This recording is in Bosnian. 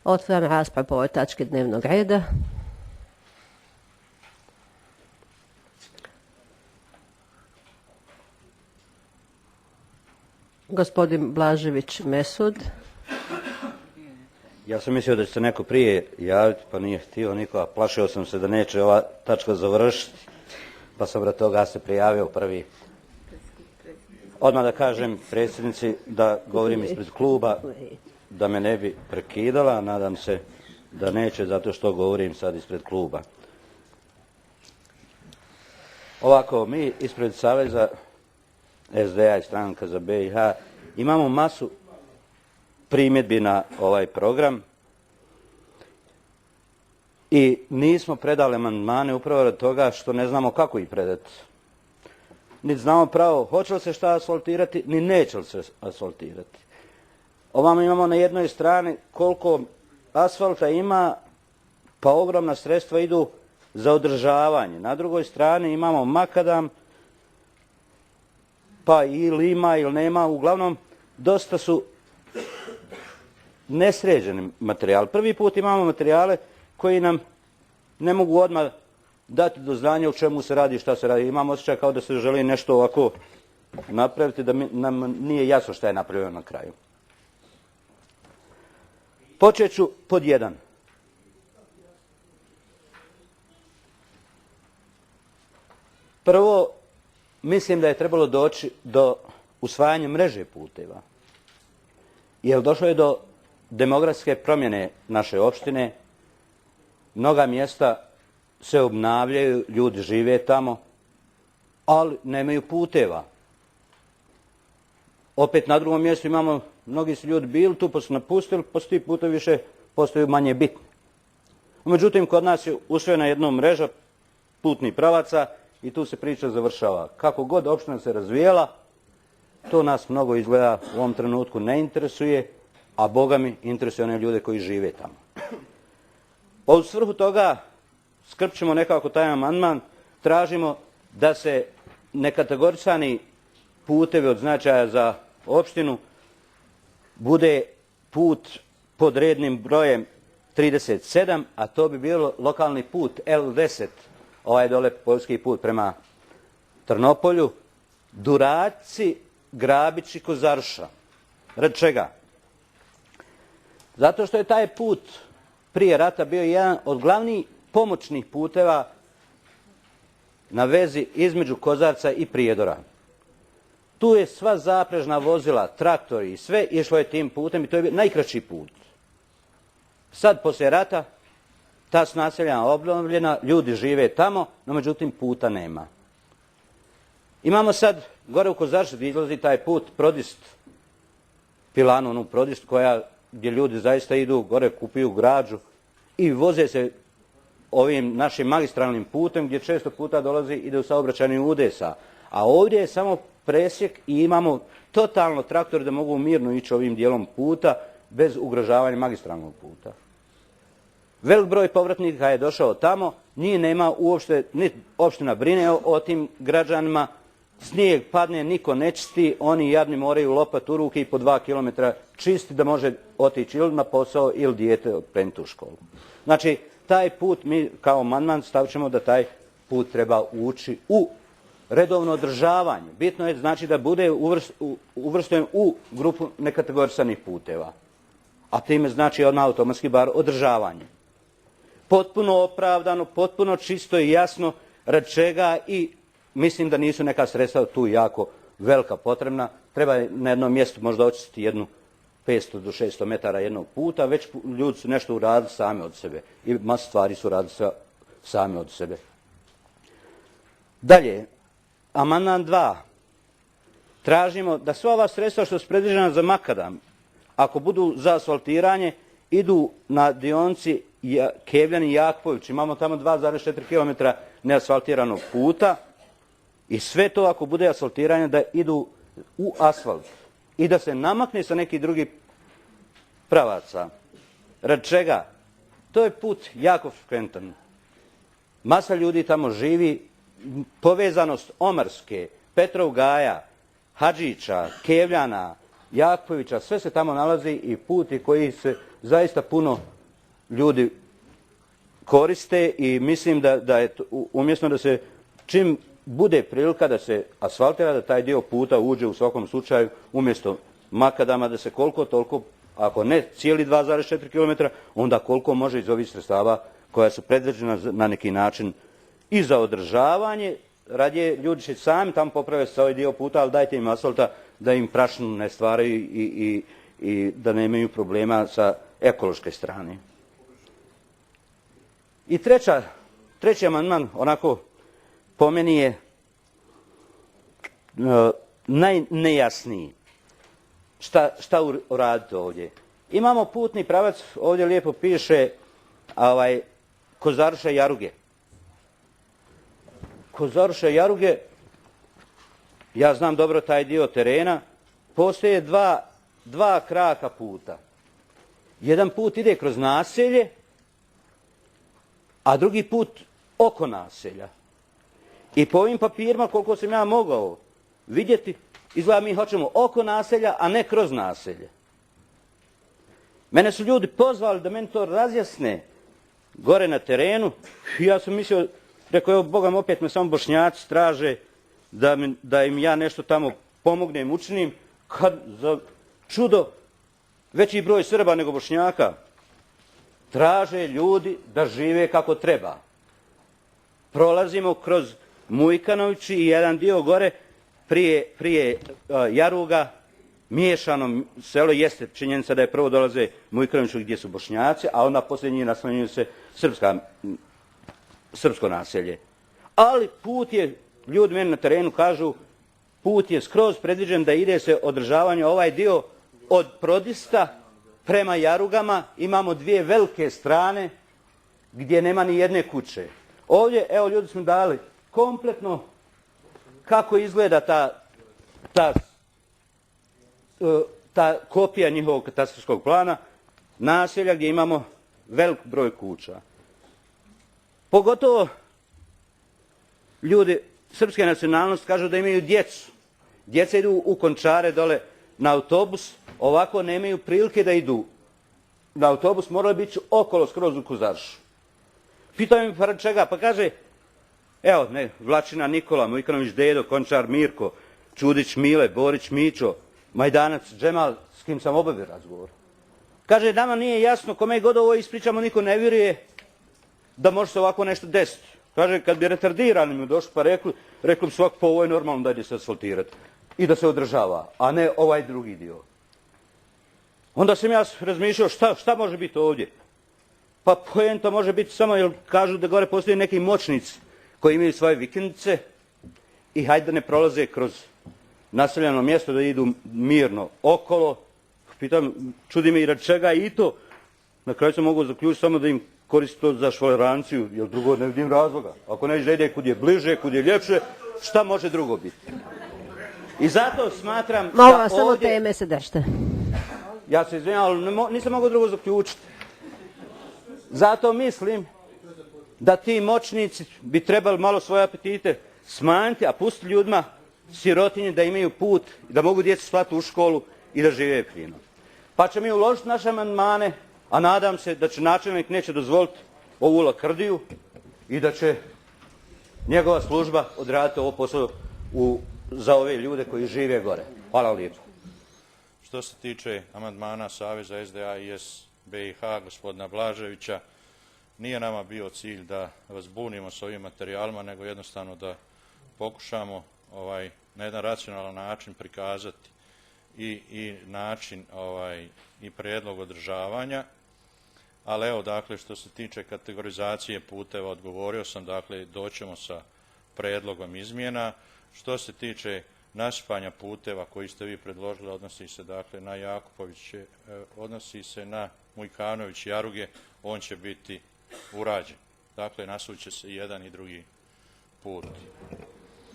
Otvaram raspravu po ovoj tački dnevnog reda. Gospodin Blažević Mesud. Ja sam mislio da će se neko prije javiti, pa nije htio niko, a plašio sam se da neće ova tačka završiti, pa sam radi toga se prijavio prvi. Odmah da kažem predsjednici da govorim ispred kluba, da me ne bi prekidala, nadam se da neće, zato što govorim sad ispred kluba. Ovako, mi ispred Saveza SDA i Stranka za BiH imamo masu primjedbi na ovaj program i nismo predali amandmane upravo od toga što ne znamo kako ih predati. Niti znamo pravo hoće li se šta asfaltirati, ni neće li se asfaltirati. Ovamo imamo na jednoj strani koliko asfalta ima, pa ogromna sredstva idu za održavanje. Na drugoj strani imamo makadam, pa ili ima ili nema, uglavnom dosta su nesređeni materijal. Prvi put imamo materijale koji nam ne mogu odmah dati do znanja o čemu se radi i šta se radi. Imam osjećaj kao da se želi nešto ovako napraviti, da nam nije jasno šta je napravljeno na kraju. Počet ću pod 1. Prvo, mislim da je trebalo doći do usvajanja mreže puteva. Jer došlo je do demografske promjene naše opštine. Mnoga mjesta se obnavljaju, ljudi žive tamo, ali nemaju puteva. Opet na drugom mjestu imamo, mnogi su ljudi bili tu pa su napustili, pa su ti putevi više postaju manje bitni. Međutim, kod nas je usvojena jedna mreža putnih pravaca i tu se priča završava. Kako god opština se razvijela, to nas mnogo izgleda u ovom trenutku ne interesuje, a Boga mi interesuje one ljude koji žive tamo. Pa u svrhu toga skrpćemo nekako taj amandman, tražimo da se nekategorisani putevi od značaja za opštinu bude put pod rednim brojem 37, a to bi bilo lokalni put L10, ovaj dole poljski put prema Trnopolju, Duraci, Grabić i Kozarša. Radi čega? Zato što je taj put prije rata bio jedan od glavnih pomoćnih puteva na vezi između Kozarca i Prijedora. Tu je sva zaprežna vozila, traktori i sve išlo je tim putem i to je bio najkraći put. Sad, poslije rata, ta su naselja obnovljena, ljudi žive tamo, no međutim puta nema. Imamo sad, gore u Kozarcu gdje izlazi taj put, Prodist, pilanu, onu Prodist, gdje ljudi zaista idu, gore kupuju građu i voze se ovim našim magistralnim putem gdje često puta dolazi i do saobraćajnih udesa. A ovdje je samo presjek i imamo totalno traktor da mogu mirno ići ovim dijelom puta bez ugrožavanja magistralnog puta. Velik broj povratnika je došao tamo, njih nema uopšte, ni opština brine o tim građanima, snijeg padne, niko ne čisti, oni jadni moraju lopati u ruke i po 2 kilometra čisti da može otići ili na posao ili dijete otpremiti u školu. Znači, taj put mi kao amandman stavit ćemo da taj put treba ući u redovno održavanje. Bitno je znači da bude uvršten u grupu nekategorisanih puteva. A time znači odmah automatski bar održavanje. Potpuno opravdano, potpuno čisto i jasno radi čega i mislim da nisu neka sredstva tu jako velika potrebna. Treba na jednom mjestu možda očistiti jednu 500 do 600 metara jednog puta, već ljudi su nešto uradili sami od sebe. I masu stvari su radili sami od sebe. Dalje, amandman 2. Tražimo da sva ova sredstva što su predviđena za makadam, ako budu za asfaltiranje, idu na dionici Kevljani i Jakpović. Imamo tamo 2,4 km neasfaltiranog puta i sve to ako bude asfaltiranje da idu u asfalt i da se namakne sa nekih drugih pravaca. Radi čega? To je put jako frekventan. Masa ljudi tamo živi, povezanost Omarske, Petrov Gaja, Hadžića, Kevljana, Jakpovića, sve se tamo nalazi i puti koji se zaista puno ljudi koriste i mislim da je umjesto da se čim bude prilika da se asfaltira, da taj dio puta uđe u svakom slučaju umjesto makadama da se koliko toliko, ako ne cijeli 2,4 km, onda koliko može iz ovih sredstava koja su predviđena na neki način i za održavanje. Radije ljudi će sami tamo popraviti sa ovaj dio puta, ali dajte im asfalta da im prašinu ne stvaraju i da nemaju problema sa ekološke strane. I treći amandman, onako po meni je najnejasniji. Šta uraditi ovdje? Imamo putni pravac, ovdje lijepo piše Kozaruša Jaruge. Kozaruša Jaruge, ja znam dobro taj dio terena, postoje dva kraka puta. Jedan put ide kroz naselje, a drugi put oko naselja. I po ovim papirima, koliko sam ja mogao vidjeti, izgleda mi hoćemo oko naselja, a ne kroz naselje. Mene su ljudi pozvali da meni to razjasne gore na terenu. Ja sam mislio, rekao, evo Bogam, opet me samo Bošnjaci traže da im ja nešto tamo pomognem, učinim, kad za čudo veći broj Srba nego Bošnjaka traže ljudi da žive kako treba. Prolazimo kroz Mujkanovići i jedan dio gore prije Jaruga, miješano selo, jeste činjenica da je prvo dolaze Mujkanovići gdje su Bošnjaci, a onda poslije njih naslanjuju se srpsko naselje. Ali put je, ljudi meni na terenu kažu, put je skroz predviđen da ide se održavanje ovaj dio od Prodista prema Jarugama. Imamo dvije velike strane gdje nema ni jedne kuće. Ovdje, evo, ljudi smo dali kompletno kako izgleda ta kopija njihovog katastarskog plana naselja gdje imamo velik broj kuća. Pogotovo ljudi srpske nacionalnosti kažu da imaju djecu. Djeca idu u Končare dole na autobus, ovako nemaju prilike da idu na autobus, morali biti okolo skroz u Kozarušu. Pitaju mi pa čega, pa kaže, evo, Vlačina Nikola, Mujkanović Dedo, Končar Mirko, Čudić Mile, Borić Mićo, Majdanac Džemal, s kim sam obavio razgovor. Kaže, nama nije jasno, kome god ovo ispričamo, niko ne vjeruje da može se ovako nešto desiti. Kaže, kad bi retardirani mi došli pa rekli svak po ovo je normalno da ide se asfaltirati i da se održava, a ne ovaj drugi dio. Onda sam ja razmišljao šta može biti ovdje. Pa poenta može biti samo jer kažu da gore postoje neki moćnici koji imaju svoje vikendice i hajde da ne prolaze kroz naseljeno mjesto, da idu mirno okolo. Pitam, čudi me i radi čega i to. Na kraju sam mogu zaključiti samo da im koristi to za šoleranciju, jer drugo ne vidim razloga. Ako neće da ide kud je bliže, kud je ljepše, šta može drugo biti? I zato smatram Molim da vas, samo ovdje... teme se držite. Ja se izvinjam, ali nisam mogao drugo zaključiti. Zato mislim da ti moćnici bi trebali malo svoje apetite smanjiti, a pustiti ljudima sirotinje da imaju put, da mogu djecu slati u školu i da žive fino. Pa će mi uložiti naše amandmane, a nadam se da će načelnik neće dozvoliti ovu lakrdiju i da će njegova služba odraditi ovo posao za ove ljude koji žive gore. Hvala lijepo. Što se tiče amandmana Saveza SDA i SBIH gospodina Blaževića, nije nama bio cilj da vas bunimo s ovim materijalima, nego jednostavno da pokušamo na jedan racionalan način prikazati i način i prijedlog održavanja. Ali evo, dakle, što se tiče kategorizacije puteva, odgovorio sam, dakle, doćemo sa prijedlogom izmjena. Što se tiče nasipanja puteva koji ste vi predložili, odnosi se, dakle, na Jakupović, odnosi se na Mujkanović Jaruge, on će biti urađen. Dakle, nasut će se jedan i drugi put.